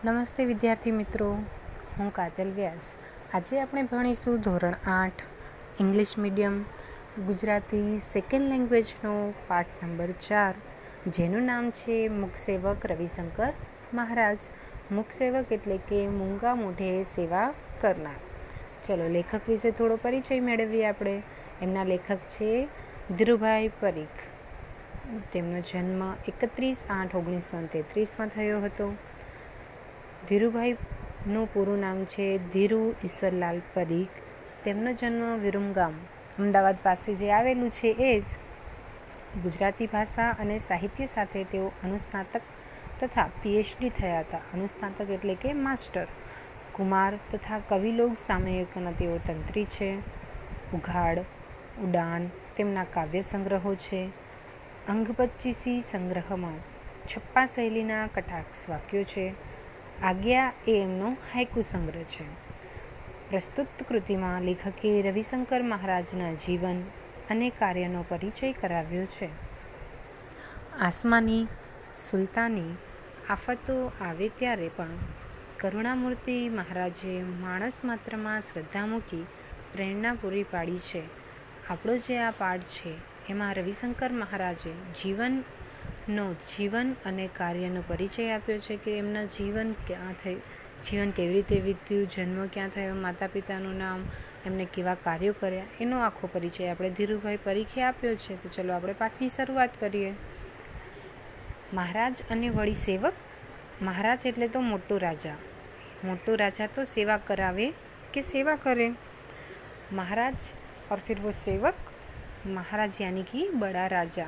નમસ્તે વિદ્યાર્થી મિત્રો, હું કાજલ વ્યાસ. આજે આપણે ભણીશું ધોરણ 8 ઇંગ્લિશ મીડિયમ ગુજરાતી સેકન્ડ લેંગ્વેજનો પાઠ નંબર 4, જેનું નામ છે મુખસેવક રવિશંકર મહારાજ. મુખસેવક એટલે કે મૂંગા મોઢે સેવા કરનાર. ચલો લેખક વિશે થોડો પરિચય મેળવીએ આપણે. એમના લેખક છે ધીરુભાઈ પરીખ. તેમનો જન્મ 31/8/1933 થયો હતો. ધીરુભાઈનું પૂરું નામ છે ધીરુ ઈશ્વરલાલ પરીખ. તેમનો જન્મ વિરમગામ અમદાવાદ પાસે જે આવેલું છે એ જ. ગુજરાતી ભાષા અને સાહિત્ય સાથે તેઓ અનુસ્નાતક તથા PhD થયા હતા. અનુસ્નાતક એટલે કે માસ્ટર. કુમાર તથા કવિલોક સામયિકોના તેઓ તંત્રી છે. ઉઘાડ, ઉડાન તેમના કાવ્ય સંગ્રહો છે. અંગપચ્ચીસી સંગ્રહમાં છપ્પા શૈલીના કટાક્ષ વાક્યો છે. આજ્ઞા એ એમનો હાઇકુ સંગ્રહ છે. પ્રસ્તુત કૃતિમાં લેખકે રવિશંકર મહારાજના જીવન અને કાર્યનો પરિચય કરાવ્યો છે. આસમાની સુલતાની આફતો આવે ત્યારે પણ કરુણામૂર્તિ મહારાજે માણસ માત્રમાં શ્રદ્ધા મૂકી પ્રેરણા પૂરી પાડી છે. આપણો જે આ પાઠ છે એમાં રવિશંકર મહારાજે જીવન અને કાર્યનો પરિચય આપ્યો છે કે એમના જીવન કેવી રીતે વીત્યું, જન્મ ક્યાં થયો, માતા પિતાનું નામ, એમને કેવા કાર્યો કર્યા, એનો આખો પરિચય આપણે ધીરુભાઈ પરીખે આપ્યો છે. તો ચલો આપણે પાઠની શરૂઆત કરીએ. મહારાજ અને વળી સેવક. મહારાજ એટલે તો મોટો રાજા. મોટો રાજા તો સેવા કરાવે કે સેવા કરે. મહારાજ और फिर वो सेवक. महाराज यानी कि बड़ा राजा.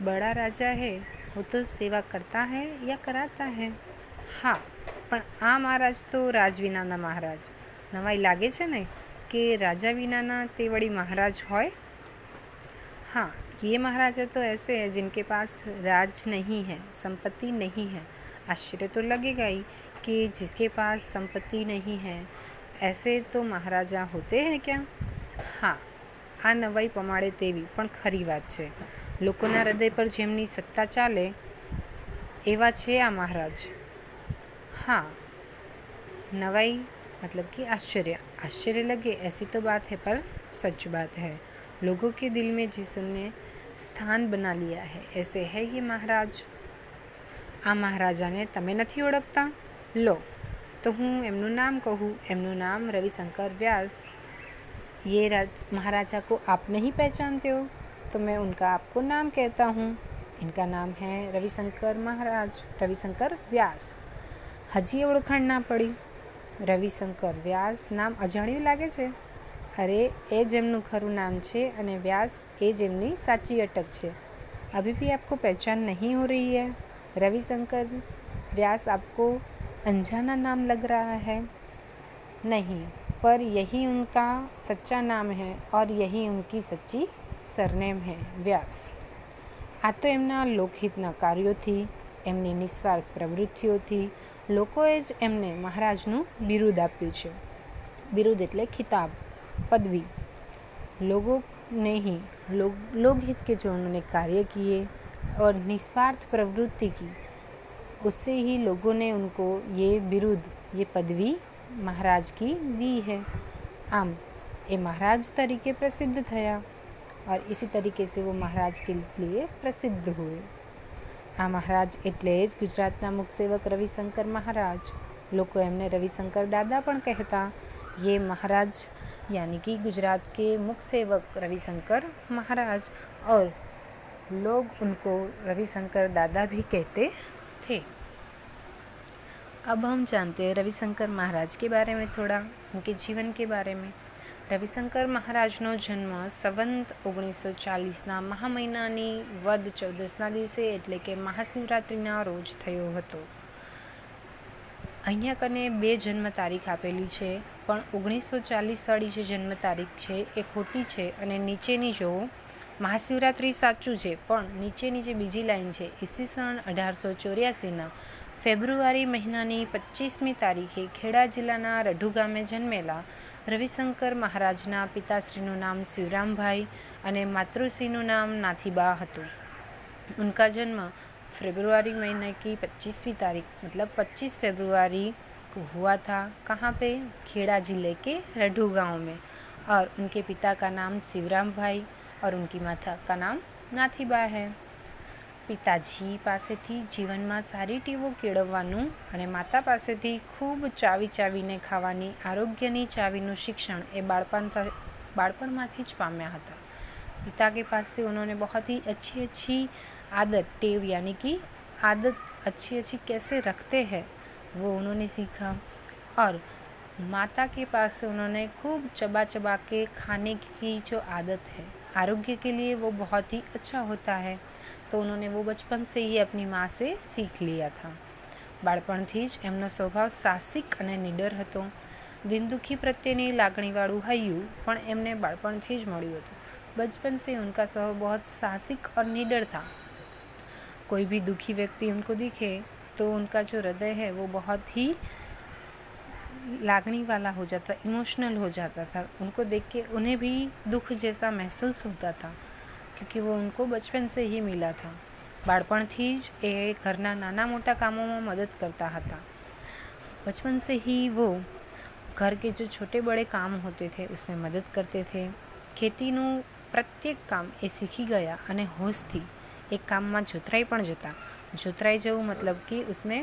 बड़ा राजा है वो तो सेवा करता है या कराता है. હા, પણ આ મહારાજ તો રાજ વિનાના મહારાજ. નવાઈ લાગે છે ને કે રાજા વિનાના તે વળી મહારાજ હોય. हाँ, ये महाराजा तो ऐसे हैं जिनके पास राज नहीं है, संपत्ति नहीं है. आश्चर्य तो लगेगा ही कि जिसके पास संपत्ति नहीं है ऐसे तो महाराजा होते हैं क्या. હા, આ નવાઈ પમાડે તેવી પણ ખરી વાત છે. લોકોના હૃદય પર જેમની સત્તા ચાલે એવા છે આ મહારાજ. हाँ, नवाई मतलब कि आश्चर्य लगे ऐसी तो बात है, पर सच बात है. लोगों के दिल में जिसने स्थान बना लिया है ऐसे है ये महाराज. આ મહારાજાને તમે નથી ઓળખતા? લો તો હું એમનું નામ કહું. એમનું નામ રવિશંકર व्यास. ये महाराजा को आप नहीं पहचानते हो तो मैं उनका आपको नाम कहता हूँ. इनका नाम है रविशंकर महाराज, रविशंकर व्यास. હજી ઓળખાણ ના પડી? રવિશંકર વ્યાસ નામ અજાણ્યું લાગે છે? અરે એ જ એમનું ખરું નામ છે અને વ્યાસ એ જ એમની સાચી અટક છે. अभी भी आपको पहचान नहीं हो रही है? रविशंकर व्यास आपको अनजाना नाम लग रहा है? नहीं, पर यही उनका सच्चा नाम है और यही उनकी सच्ची सरनेम है, व्यास. આ તો એમના લોકહિતના કાર્યોથી, એમની નિસ્વાર્થ પ્રવૃત્તિઓથી લોકોએ જ એમને મહારાજનું બિરુદ આપ્યું છે. બિરુદ એટલે खिताब, पदवी. लोगों ने ही लोकहित के जो उन्होंने कार्य किए और निस्वार्थ प्रवृत्ति की, उससे ही लोगों ने उनको ये बिरुद, ये पदवी महाराज की दी है. आम ये महाराज तरीके प्रसिद्ध थया और इसी तरीके से वो महाराज के लिए प्रसिद्ध हुए. આ મહારાજ એટલે જ ગુજરાતના મુખસેવક રવિશંકર મહારાજ. લોકો એમને રવિશંકર દાદા પણ કહેતા. ये महाराज यानी कि गुजरात के मुखसेवक रविशंकर महाराज और लोग उनको रविशंकर दादा भी कहते थे. अब हम जानते हैं रविशंकर महाराज के बारे में थोड़ा, उनके जीवन के बारे में. રવિશંકર મહારાજનો જન્મ સંવંત 1940ના મહા મહિનાની વદ 14ના દિવસે એટલે કે મહાશિવરાત્રિના રોજ થયો હતો. અહીંયા કને 2 જન્મ તારીખ આપેલી છે, પણ 1940 વાળી જે જન્મ તારીખ છે એ ખોટી છે અને નીચેની જો મહાશિવરાત્રિ સાચું છે, પણ નીચેની જે બીજી લાઈન છે ઈસવીસન 1884ના ફેબ્રુઆરી મહિનાની 25મી તારીખે ખેડા જિલ્લાના રઢુ ગામે જન્મેલા રવિશંકર મહારાજના પિતાશ્રીનું નામ શિવરામભાઈ અને માતૃશ્રીનું નામ નાથીબા હતું. उनका जन्म फरवरी महीने की 25वीं तारीख मतलब 25 फरवरी को हुआ था। कहाँ पे? खेड़ा जिले के रढ़ू गांव में। और उनके पिता का नाम शिवराम भाई और उनकी माता का नाम नाथीबा है। પિતાજી પાસેથી જીવનમાં સારી ટેવો કેળવવાનું અને માતા પાસેથી ખૂબ ચાવીને ખાવાની આરોગ્યની ચાવીનું शिक्षण એ બાળપણમાંથી જ પામ્યા હતા। पिता के पास से उन्होंने बहुत ही अच्छी आदत टेव यानी कि आदत अच्छी कैसे रखते हैं वो उन्होंने सीखा। और माता के पास से उन्होंने खूब चबा के खाने की जो आदत है आरोग्य के लिए वो बहुत ही अच्छा होता है, तो उन्होंने वो बचपन से ही अपनी माँ से सीख लिया था। બાળપણથી જ એમનો સ્વભાવ સાહસિક અને નિડર હતો। દિન દુખી પ્રત્યેની લાગણીવાળું હૈયું પણ એમને બાળપણથી જ મળ્યું હતું। बचपन से उनका स्वभाव बहुत साहसिक और निडर था। कोई भी दुखी व्यक्ति उनको दिखे तो उनका जो हृदय है वो बहुत ही लागणी वाला हो जाता, इमोशनल हो जाता था। उनको देख के उन्हें भी दुख जैसा महसूस होता था, क्योंकि वो उनको बचपन से ही मिला था। बाळपणथी ज ए घरना नाना मोटा कामों में मदद करता था। बचपन से ही वो घर के जो छोटे बड़े काम होते थे उसमें मदद करते थे। खेतीનું प्रत्येक काम એ શીખી ગયા અને હોશથી એક કામમાં જોતરાઈ પણ જતા। જોતરાઈ જવું मतलब कि उसमें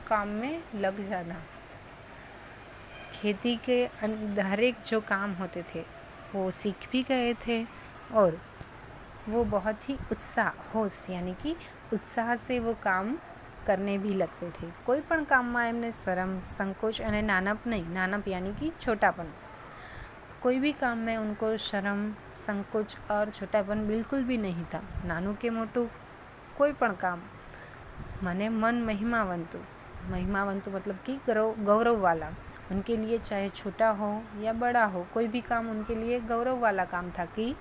काम में लग जाना। खेती के हर एक जो काम होते थे वो सीख भी गए थे और वो बहुत ही होश यानी कि उत्साह से वो काम करने भी लगते थे। कोई पण कामમાં એમને શરમ સંકોચ અને નાનપ નહીં, નાનપ यानी कि छोटापन, कोई भी काम में उनको शर्म संकोच और छोटापन बिल्कुल भी नहीं था। नानू के मोटू कोई पण काम मने मन महिमावंतु मतलब कि गौरव वाला उनके लिए, चाहे छोटा हो या बड़ा हो, कोई भी काम उनके लिए गौरव वाला काम था कि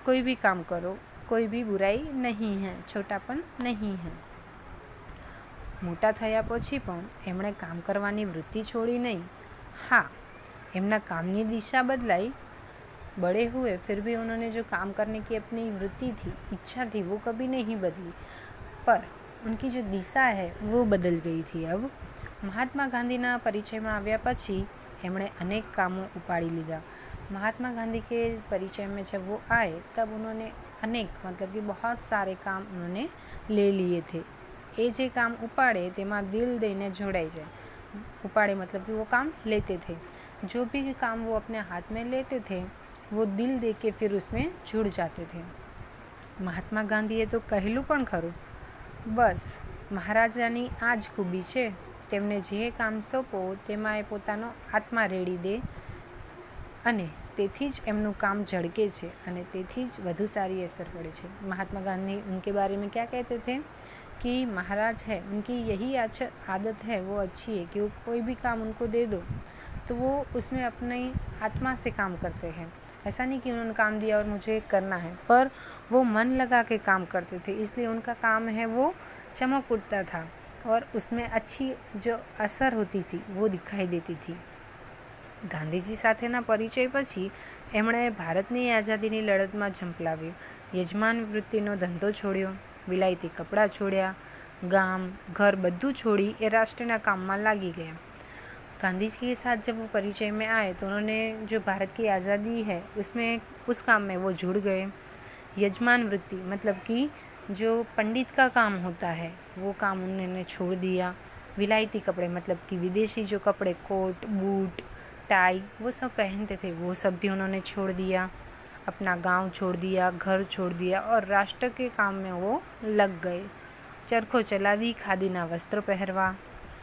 कोई भी काम करो, कोई भी बुराई नहीं है, छोटापन नहीं है। मोटा थया पछी पण एमणे काम करवानी वृत्ति छोड़ी नहीं। हाँ, एमना कामनी दिशा बदलाई, बड़े हुए फिर भी उन्होंने जो काम करने की अपनी वृत्ति थी, इच्छा थी, वो कभी नहीं बदली, पर उनकी जो दिशा है वो बदल गई थी। अब महात्मा गांधीना परिचय में आव्या पछी एमणे अनेक कामों उपाड़ी लीधा। महात्मा गांधी के परिचय में जब वो आए तब उन्होंने अनेक मतलब कि बहुत सारे काम उन्होंने ले लिए थे। ये जे काम उपाड़े तेमां दिल देने जोड़ाई जाए। उपाड़े मतलब कि वो काम लेते थे, जो भी काम वो अपने हाथ में लेते थे वो दिल दे के फिर उसमें जुड़ जाते थे। महात्मा गांधीए तो कहेલું પણ ખરું, બસ મહારાજાની આ જ ખૂબી છે, તેમને જે કામ સોંપો તેમાં એ પોતાનો આત્મા રેડી દે અને તેથી જ એમનું કામ ઝળકે છે અને તેથી જ વધુ સારી અસર પડે છે। महात्मा गांधी उनके बारे में क्या कहते थे कि महाराज है उनकी यही आदत है, वो अच्छी है कि वो कोई भी काम उनको दे दो तो वो उसमें अपनी आत्मा से काम करते हैं। ऐसा नहीं कि उन्होंने काम दिया और मुझे करना है, पर वो मन लगा के काम करते थे, इसलिए उनका काम है वो चमक उठता था और उसमें अच्छी जो असर होती थी वो दिखाई देती थी। ગાંધીજી સાથેના પરિચય પછી એમણે ભારતની આઝાદીની લડતમાં ઝંપલાવ્યું। યજમાન વૃત્તિનો ધંધો છોડ્યો, વિલાયતી કપડાં છોડ્યા, ગામ घर બધું छोड़ी એ રાષ્ટ્રના કામમાં લાગી ગયા। गांधी जी के साथ जब वो परिचय में आए तो उन्होंने जो भारत की आज़ादी है उसमें उस काम में वो जुड़ गए। यजमान वृत्ति मतलब कि जो पंडित का काम होता है वो काम उन्होंने छोड़ दिया। विलायती कपड़े मतलब कि विदेशी जो कपड़े कोट बूट टाई वो सब पहनते थे वो सब भी उन्होंने छोड़ दिया। अपना गांव छोड़ दिया, घर छोड़ दिया और राष्ट्र के काम में वो लग गए। चरखो चलावी, खादीना वस्त्र पहरवा,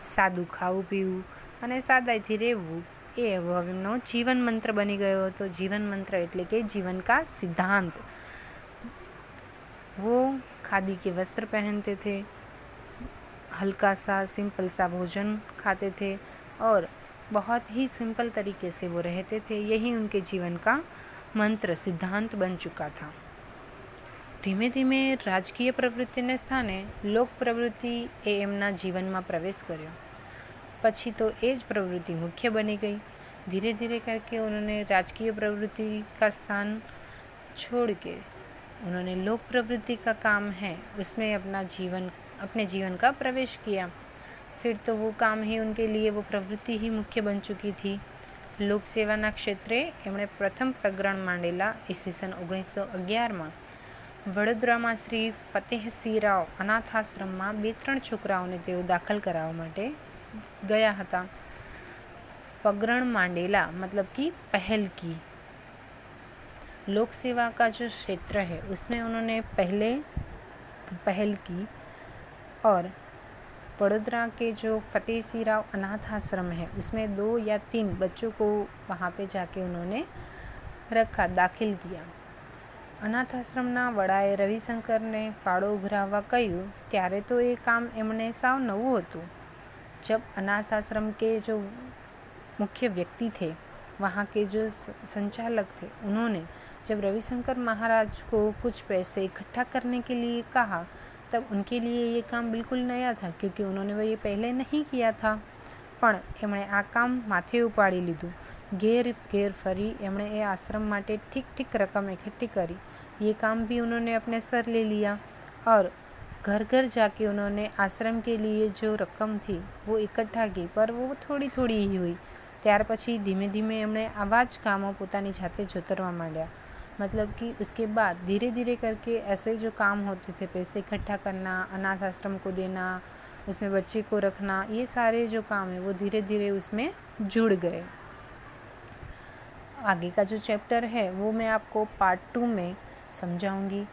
सादું ખાવું પીવું અને સાદાઈથી રહેવું એ હવે એમનો જીવન મંત્ર બની ગયો હતો। જીવન મંત્ર એટલે કે जीवन का सिद्धांत। वो खादी के वस्त्र पहनते थे, हल्का सा सिंपल सा भोजन खाते थे और बहुत ही सिंपल तरीके से वो रहते थे। यही उनके जीवन का मंत्र सिद्धांत बन चुका था। धीमे धीमे राजकीय प्रवृत्तिने स्थाने लोक प्रवृत्ति ए एमना जीवનમાં प्रवेश કર્યો। પછી तो એ જ प्रवृत्ति मुख्य बनी गई। धीरे धीरे करके उन्होंने राजकीय प्रवृत्ति का स्थान छोड़ के उन्होंने लोक प्रवृत्ति का काम है उसमें अपने जीवन का प्रवेश किया। फिर तो वो काम ही उनके लिए, वो प्रवृत्ति ही मुख्य बन चुकी थी। લોક સેવાના ક્ષેત્રે એમણે પ્રથમ પ્રકરણ માંડેલા ઈસવીસન 1911માં વડોદરામાં શ્રી ફતેહસિંહ રાવ અનાથાશ્રમમાં 2-3 છોકરાઓને તેઓ દાખલ કરાવવા માટે ગયા હતા। प्रकरण मांडेला मतलब कि पहल की। लोक सेवा का जो क्षेत्र है उसमें उन्होंने पहल की और वडोदरा के जो फतेह सिंह राव अनाथ आश्रम है उसमें 2 या 3 बच्चों को वहाँ पे जाके उन्होंने रखा, दाखिल किया। अनाथ आश्रमना वडाए रविशंकरने फाळो उघराववा कह्युं त्यारे तो ये काम एमणे साव नवुं हतुं। जब अनाथ आश्रम के जो मुख्य व्यक्ति थे, वहाँ के जो संचालक थे, उन्होंने जब रविशंकर महाराज को कुछ पैसे इकट्ठा करने के लिए कहा तब उनके लिए ये काम बिल्कुल नया था, क्योंकि उन्होंने वो ये पहले नहीं किया था। पण एमणे आ काम माथे उपाड़ी लीधुं। घेर घेर फरी एमणे ए आश्रम माटे ठीक ठीक रकम इकट्ठी करी। ये काम भी उन्होंने अपने सर ले लिया और घर घर जाके उन्होंने आश्रम के लिए जो रकम थी वो इकट्ठा की, पर वो थोड़ी थोड़ी ही हुई। त्यार पछी धीमे धीमे एमणे आवा ज कामों पोतानी जाते जोतरवा मांड्या। मतलब कि उसके बाद धीरे धीरे करके ऐसे जो काम होते थे, पैसे इकट्ठा करना, अनाथ आश्रम को देना, उसमें बच्चे को रखना, ये सारे जो काम है वो धीरे धीरे उसमें जुड़ गए। आगे का जो चैप्टर है वो मैं आपको पार्ट 2 में समझाऊंगी।